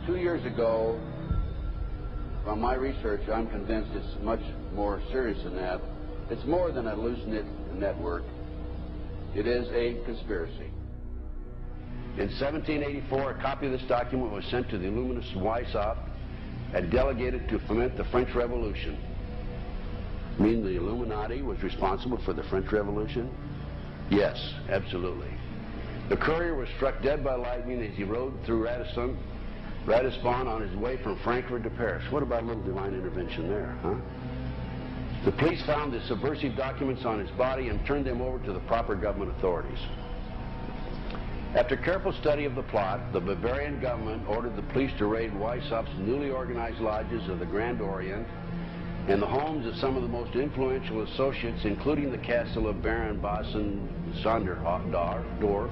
2 years ago, from my research, I'm convinced it's much more serious than that. It's more than a loose-knit network. It is a conspiracy. In 1784, a copy of this document was sent to the Illuminist Weishaupt and delegated to foment the French Revolution. Mean the Illuminati was responsible for the French Revolution? Yes, absolutely. The courier was struck dead by lightning as he rode through Ratisbon on his way from Frankfurt to Paris. What about a little divine intervention there, huh? The police found the subversive documents on his body and turned them over to the proper government authorities. After careful study of the plot, the Bavarian government ordered the police to raid Weishaupt's newly organized lodges of the Grand Orient and the homes of some of the most influential associates, including the castle of Baron Bassen-Sonderdorf.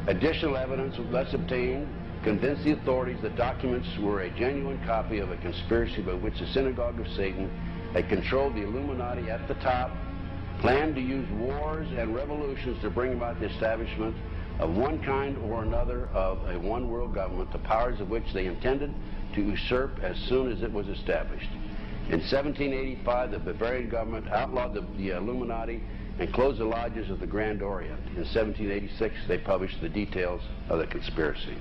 Additional evidence was thus obtained, convinced the authorities that documents were a genuine copy of a conspiracy by which the Synagogue of Satan had controlled the Illuminati at the top, planned to use wars and revolutions to bring about the establishment of one kind or another of a one-world government, the powers of which they intended to usurp as soon as it was established. In 1785, the Bavarian government outlawed the Illuminati and closed the lodges of the Grand Orient. In 1786, they published the details of the conspiracy.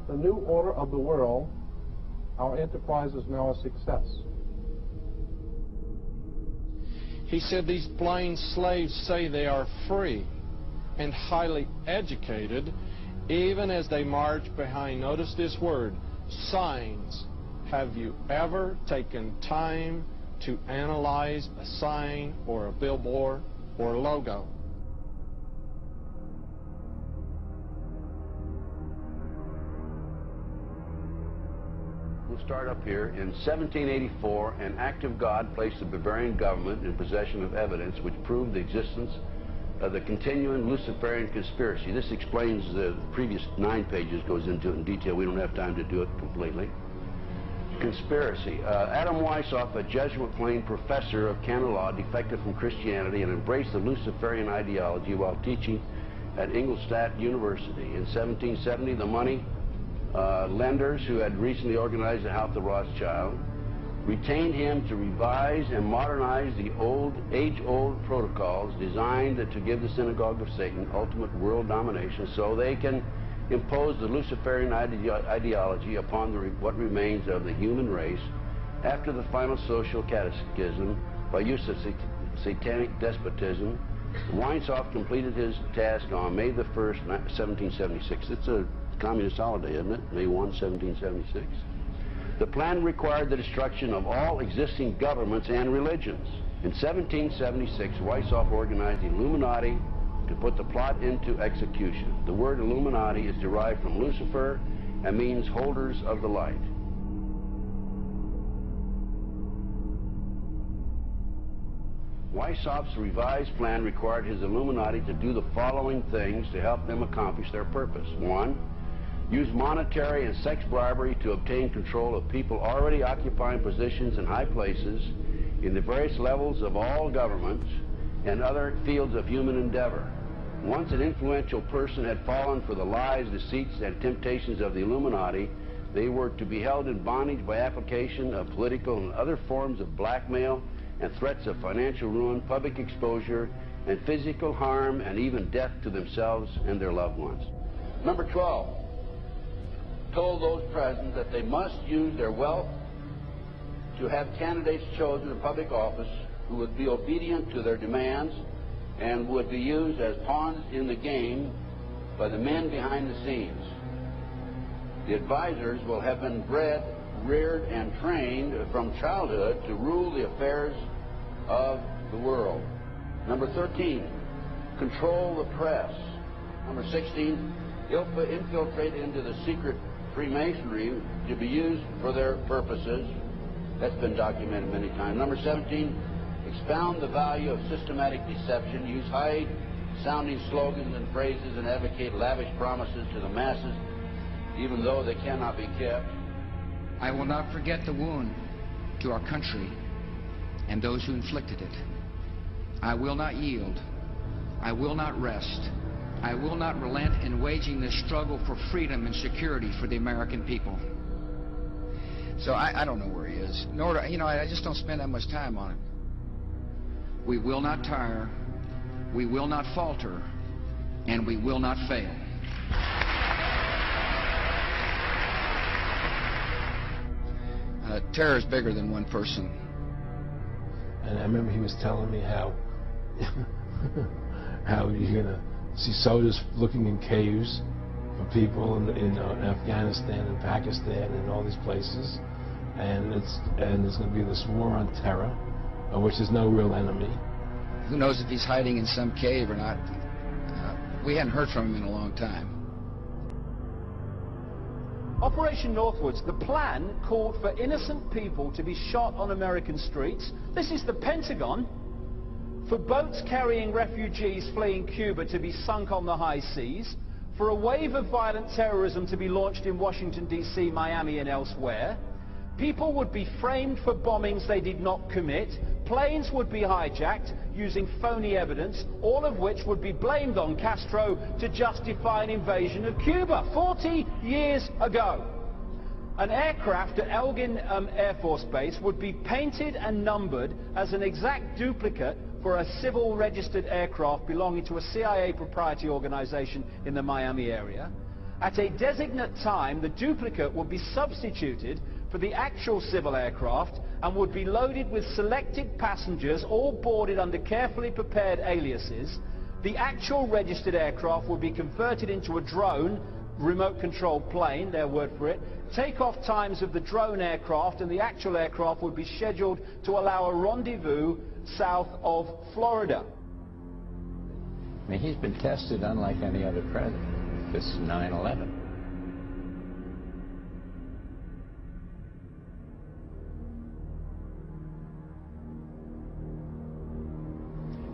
The new order of the world, our enterprise is now a success. He said these blind slaves say they are free and highly educated, even as they march behind, notice this word, signs. Have you ever taken time to analyze a sign or a billboard or a logo? We'll start up here. In 1784, an act of God placed the Bavarian government in possession of evidence which proved the existence of the continuing Luciferian conspiracy. This explains the previous 9 pages, goes into it in detail. We don't have time to do it completely. Conspiracy. Adam Weishaupt, a Jesuit-trained professor of canon law, defected from Christianity and embraced the Luciferian ideology while teaching at Ingolstadt University. In 1770, the money lenders who had recently organized the House of Rothschild retained him to revise and modernize the age-old protocols designed to give the Synagogue of Satan ultimate world domination so they can impose the Luciferian ideology upon what remains of the human race after the final social cataclysm by use of satanic despotism. Weishaupt completed his task on May the 1st, 1776. It's a communist holiday, isn't it? May 1, 1776. The plan required the destruction of all existing governments and religions. In 1776, Weishaupt organized the Illuminati to put the plot into execution. The word Illuminati is derived from Lucifer and means holders of the light. Weishaupt's revised plan required his Illuminati to do the following things to help them accomplish their purpose. 1. Use monetary and sex bribery to obtain control of people already occupying positions in high places in the various levels of all governments and other fields of human endeavor. Once an influential person had fallen for the lies, deceits, and temptations of the Illuminati, they were to be held in bondage by application of political and other forms of blackmail and threats of financial ruin, public exposure, and physical harm, and even death to themselves and their loved ones. Number 12, told those present that they must use their wealth to have candidates chosen in public office who would be obedient to their demands and would be used as pawns in the game by the men behind the scenes. The advisors will have been bred, reared, and trained from childhood to rule the affairs of the world. Number 13, control the press. Number 16, infiltrate into the secret Freemasonry to be used for their purposes. That's been documented many times. Number 17, expound the value of systematic deception, use high-sounding slogans and phrases, and advocate lavish promises to the masses, even though they cannot be kept. I will not forget the wound to our country and those who inflicted it. I will not yield. I will not rest I will not relent in waging this struggle for freedom and security for the American people. So I don't know where he is. Nor do, I just don't spend that much time on it. We will not tire, we will not falter, and we will not fail. Terror is bigger than one person. And I remember he was telling me how you're gonna see soldiers looking in caves for people in Afghanistan and Pakistan and all these places, and there's gonna be this war on terror, of which there's no real enemy. Who knows if he's hiding in some cave or not? We hadn't heard from him in a long time. Operation Northwoods, the plan called for innocent people to be shot on American streets. This is the Pentagon. For boats carrying refugees fleeing Cuba to be sunk on the high seas. For a wave of violent terrorism to be launched in Washington, D.C., Miami, and elsewhere. People would be framed for bombings they did not commit. Planes would be hijacked using phony evidence, all of which would be blamed on Castro to justify an invasion of Cuba 40 years ago. An aircraft at Elgin Air Force Base would be painted and numbered as an exact duplicate for a civil registered aircraft belonging to a CIA proprietary organization in the Miami area. At a designate time, the duplicate would be substituted for the actual civil aircraft and would be loaded with selected passengers, all boarded under carefully prepared aliases. The actual registered aircraft would be converted into a drone, remote controlled plane, their word for it. Takeoff times of the drone aircraft and the actual aircraft would be scheduled to allow a rendezvous south of Florida. I mean, he's been tested unlike any other president. This 9/11.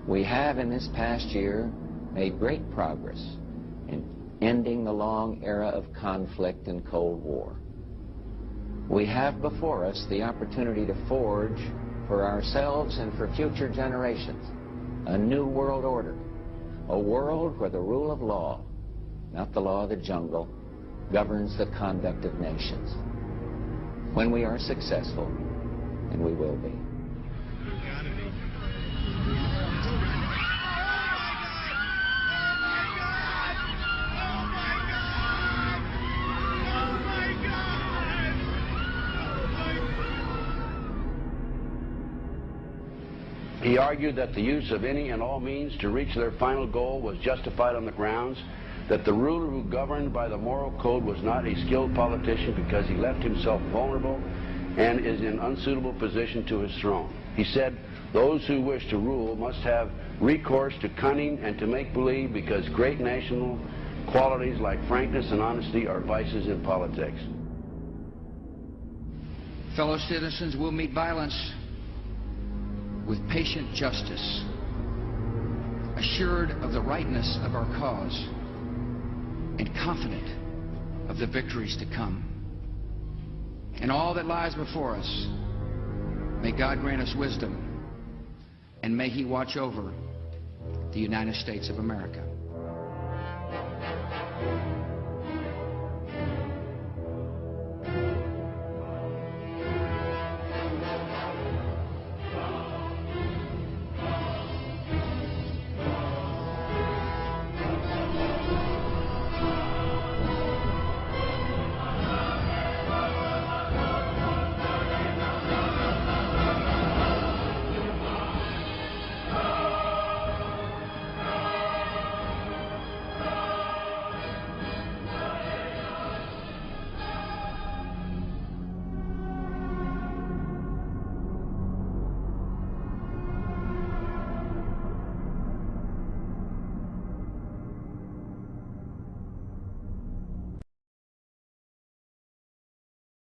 We have in this past year made great progress in ending the long era of conflict and Cold War. We have before us the opportunity to forge for ourselves and for future generations a new world order, a world where the rule of law, not the law of the jungle, governs the conduct of nations. When we are successful, and we will be. He argued that the use of any and all means to reach their final goal was justified on the grounds that the ruler who governed by the moral code was not a skilled politician because he left himself vulnerable and is in unsuitable position to his throne. He said those who wish to rule must have recourse to cunning and to make-believe because great national qualities like frankness and honesty are vices in politics. Fellow citizens will meet violence with patient justice, assured of the rightness of our cause, and confident of the victories to come. In all that lies before us, may God grant us wisdom, and may He watch over the United States of America.